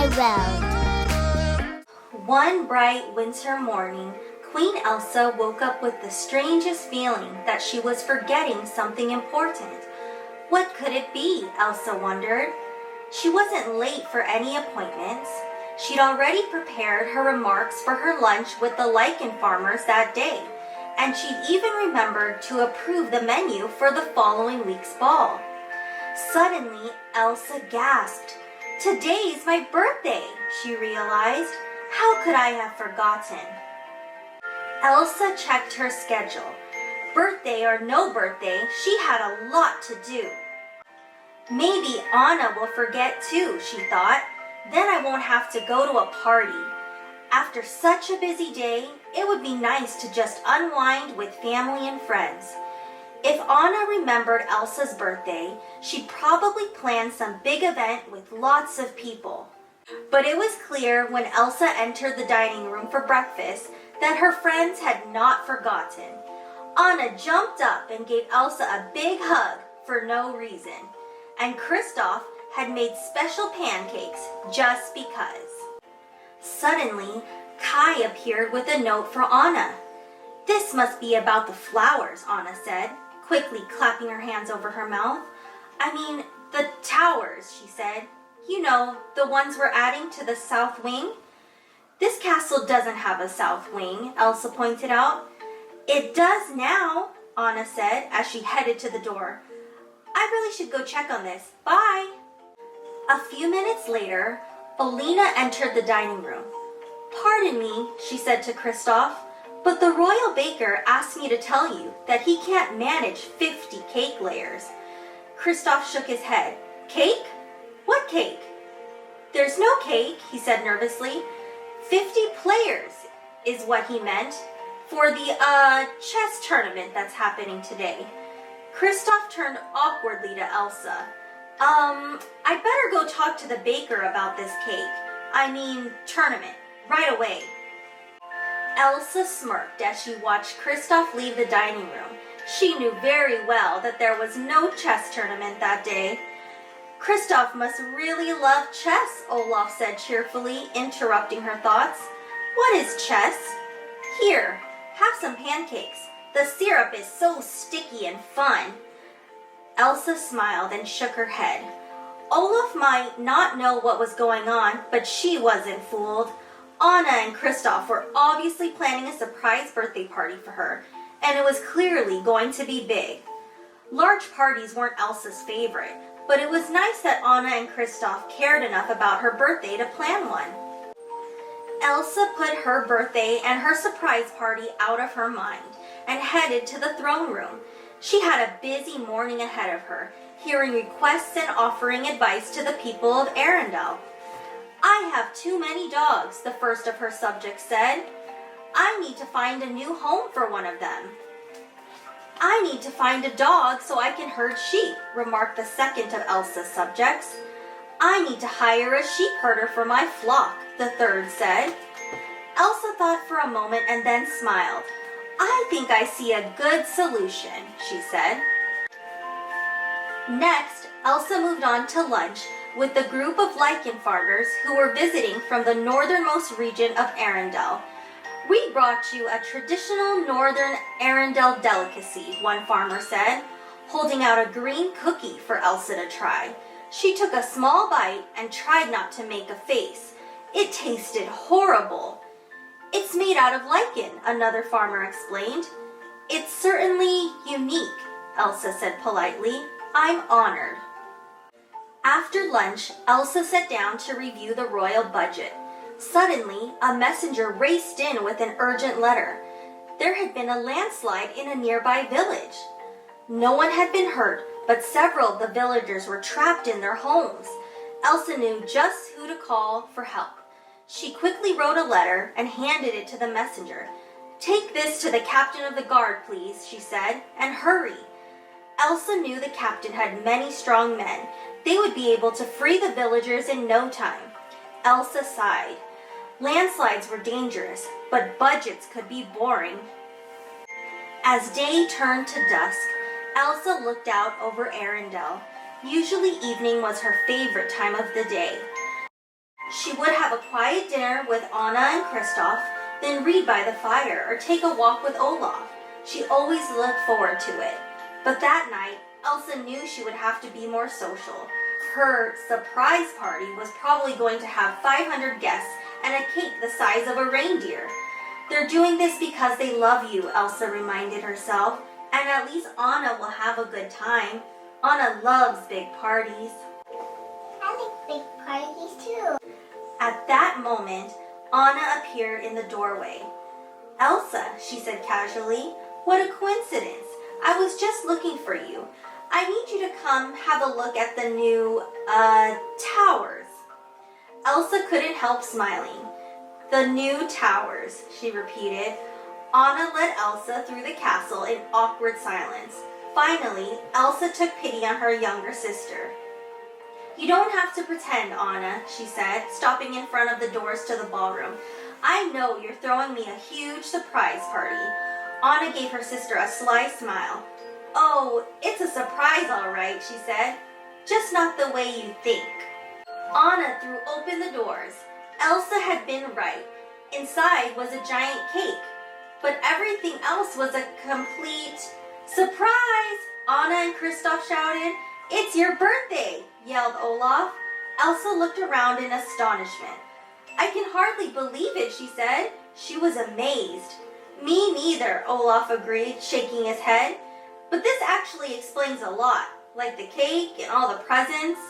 my world. One bright winter morning, Queen Elsa woke up with the strangest feeling that she was forgetting something important. What could it be, Elsa wondered. She wasn't late for any appointments. She'd already prepared her remarks for her lunch with the lichen farmers that day, and she'd even remembered to approve the menu for the following week's ball. Suddenly, Elsa gasped. "Today's my birthday," she realized. How could I have forgotten? Elsa checked her schedule. Birthday or no birthday, she had a lot to do. Maybe Anna will forget too, she thought. Then I won't have to go to a party. After such a busy day, it would be nice to just unwind with family and friends. If Anna remembered Elsa's birthday, she'd probably plan some big event with lots of people. But it was clear when Elsa entered the dining room for breakfast that her friends had not forgotten. Anna jumped up and gave Elsa a big hug for no reason. And Kristoff had made special pancakes just because. Suddenly, Kai appeared with a note for Anna. "This must be about the flowers," Anna said, quickly clapping her hands over her mouth. "I mean, the towers," she said. "You know, the ones we're adding to the south wing." "This castle doesn't have a south wing," Elsa pointed out. "It does now," Anna said as she headed to the door. "I really should go check on this. Bye." A few minutes later, Alina entered the dining room. "Pardon me," she said to Kristoff, "but the royal baker asked me to tell you that he can't manage 50 cake layers." Kristoff shook his head. "Cake? What cake?" "There's no cake," he said nervously. 50 players is what he meant for the chess tournament that's happening today. Kristoff turned awkwardly to Elsa. I'd better go talk to the baker about this tournament, right away." Elsa smirked as she watched Kristoff leave the dining room. She knew very well that there was no chess tournament that day. "Kristoff must really love chess," Olaf said cheerfully, interrupting her thoughts. "What is chess? Here, have some pancakes. The syrup is so sticky and fun." Elsa smiled and shook her head. Olaf might not know what was going on, but she wasn't fooled. Anna and Kristoff were obviously planning a surprise birthday party for her, and it was clearly going to be big. Large parties weren't Elsa's favorite, but it was nice that Anna and Kristoff cared enough about her birthday to plan one. Elsa put her birthday and her surprise party out of her mind and headed to the throne room. She had a busy morning ahead of her, hearing requests and offering advice to the people of Arendelle. "I have too many dogs," the first of her subjects said. "I need to find a new home for one of them." "I need to find a dog so I can herd sheep," remarked the second of Elsa's subjects. "I need to hire a sheep herder for my flock," the third said. Elsa thought for a moment and then smiled. "I think I see a good solution," she said. Next, Elsa moved on to lunch with the group of lichen farmers who were visiting from the northernmost region of Arendelle. "We brought you a traditional northern Arendelle delicacy," one farmer said, holding out a green cookie for Elsa to try. She took a small bite and tried not to make a face. It tasted horrible. "It's made out of lichen," another farmer explained. "It's certainly unique," Elsa said politely. "I'm honored." After lunch, Elsa sat down to review the royal budget. Suddenly, a messenger raced in with an urgent letter. There had been a landslide in a nearby village. No one had been hurt, but several of the villagers were trapped in their homes. Elsa knew just who to call for help. She quickly wrote a letter and handed it to the messenger. "Take this to the captain of the guard, please," she said, "and hurry." Elsa knew the captain had many strong men. They would be able to free the villagers in no time. Elsa sighed. Landslides were dangerous, but budgets could be boring. As day turned to dusk, Elsa looked out over Arendelle. Usually evening was her favorite time of the day. She would have a quiet dinner with Anna and Kristoff, then read by the fire or take a walk with Olaf. She always looked forward to it. But that night, Elsa knew she would have to be more social. Her surprise party was probably going to have 500 guests and a cake the size of a reindeer. They're doing this because they love you, Elsa reminded herself, and at least Anna will have a good time. Anna loves big parties. I like big parties too. At that moment, Anna appeared in the doorway. Elsa, she said casually, what a coincidence. I was just looking for you. I need you to come have a look at the new, towers. Elsa couldn't help smiling. The new towers, she repeated. Anna led Elsa through the castle in awkward silence. Finally, Elsa took pity on her younger sister. You don't have to pretend, Anna, she said, stopping in front of the doors to the ballroom. I know you're throwing me a huge surprise party. Anna gave her sister a sly smile. Oh, it's a surprise, all right, she said. Just not the way you think. Anna threw open the doors. Elsa had been right. Inside was a giant cake. But everything else was a complete surprise! Anna and Kristoff shouted. It's your birthday, yelled Olaf. Elsa looked around in astonishment. I can hardly believe it, she said. She was amazed. Me neither, Olaf agreed, shaking his head. But this actually explains a lot, like the cake and all the presents.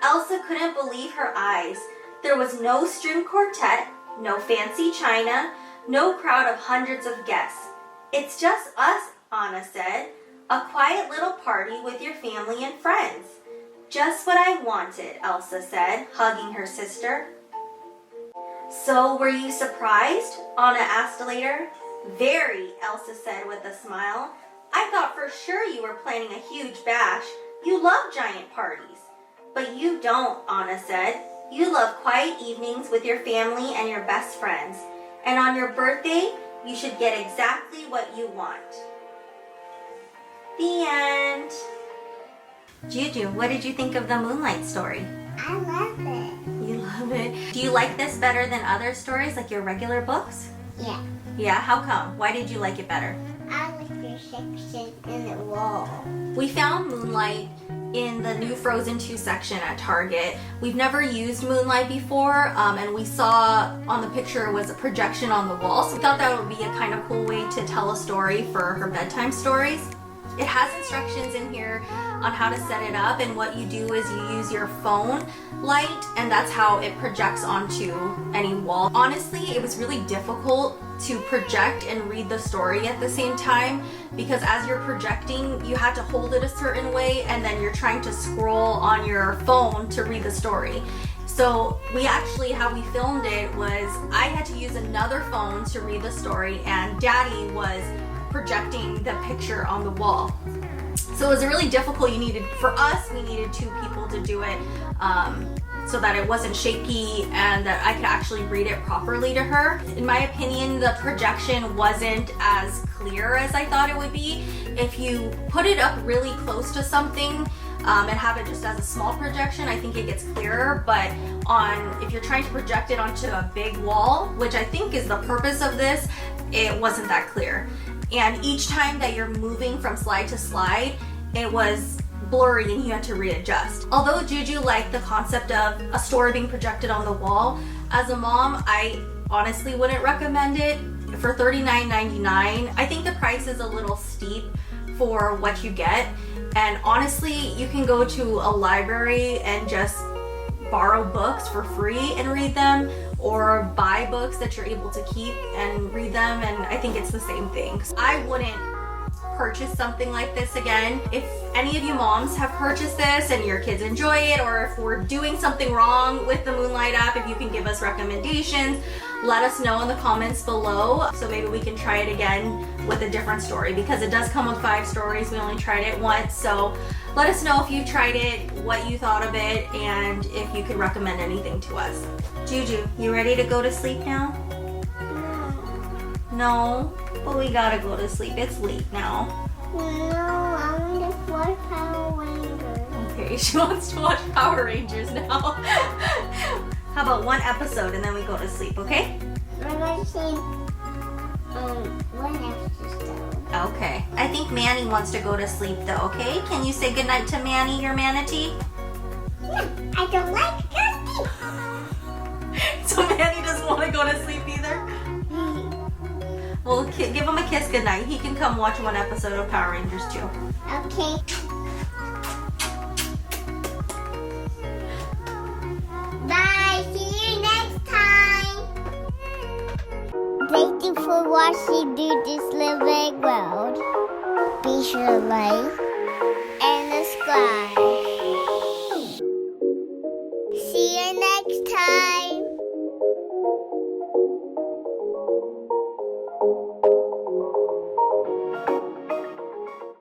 Elsa couldn't believe her eyes. There was no string quartet, no fancy china, no crowd of hundreds of guests. It's just us, Anna said. A quiet little party with your family and friends. Just what I wanted, Elsa said, hugging her sister. So, were you surprised? Anna asked later. Very, Elsa said with a smile. I thought for sure you were planning a huge bash. You love giant parties. But you don't, Anna said. You love quiet evenings with your family and your best friends. And on your birthday, you should get exactly what you want. The end. Juju, what did you think of the Moonlight story? I love it. You love it. Do you like this better than other stories, like your regular books? Yeah. Yeah, how come? Why did you like it better? I like your section in the wall. We found Moonlight in the new Frozen 2 section at Target. We've never used Moonlight before, and we saw on the picture it was a projection on the wall, so we thought that would be a kind of cool way to tell a story for her bedtime stories. It has instructions in here on how to set it up, and what you do is you use your phone light, and that's how it projects onto any wall. Honestly, it was really difficult to project and read the story at the same time, because as you're projecting, you had to hold it a certain way, and then you're trying to scroll on your phone to read the story. So how we filmed it was I had to use another phone to read the story, and Daddy was projecting the picture on the wall. So it was really difficult. We needed two people to do it so that it wasn't shaky and that I could actually read it properly to her. In my opinion, the projection wasn't as clear as I thought it would be. If you put it up really close to something and have it just as a small projection, I think it gets clearer, but if you're trying to project it onto a big wall, which I think is the purpose of this, it wasn't that clear. And each time that you're moving from slide to slide, it was blurry and you had to readjust. Although Juju liked the concept of a story being projected on the wall, as a mom, I honestly wouldn't recommend it. For $39.99, I think the price is a little steep for what you get. And honestly, you can go to a library and just borrow books for free and read them, or buy books that you're able to keep and read them, and I think it's the same thing. I wouldn't purchase something like this again. If any of you moms have purchased this and your kids enjoy it, or if we're doing something wrong with the Moonlight app, if you can give us recommendations, let us know in the comments below, so maybe we can try it again with a different story, because it does come with 5 stories. We only tried it once, so let us know if you tried it, what you thought of it, and if you could recommend anything to us. Juju, you ready to go to sleep now? No? But we gotta go to sleep. It's late now. No, I want to watch Power Rangers. Okay, she wants to watch Power Rangers now. How about one episode and then we go to sleep, okay? I'm going to see one episode. Okay. I think Manny wants to go to sleep though, okay? Can you say goodnight to Manny, your manatee? No, I don't like cookies. So Manny doesn't want to go to sleep either? Well, give him a kiss goodnight. He can come watch one episode of Power Rangers too. Okay. Bye. See you next time. Thank you for watching Do This Living World. Be sure to like and subscribe. See you next time.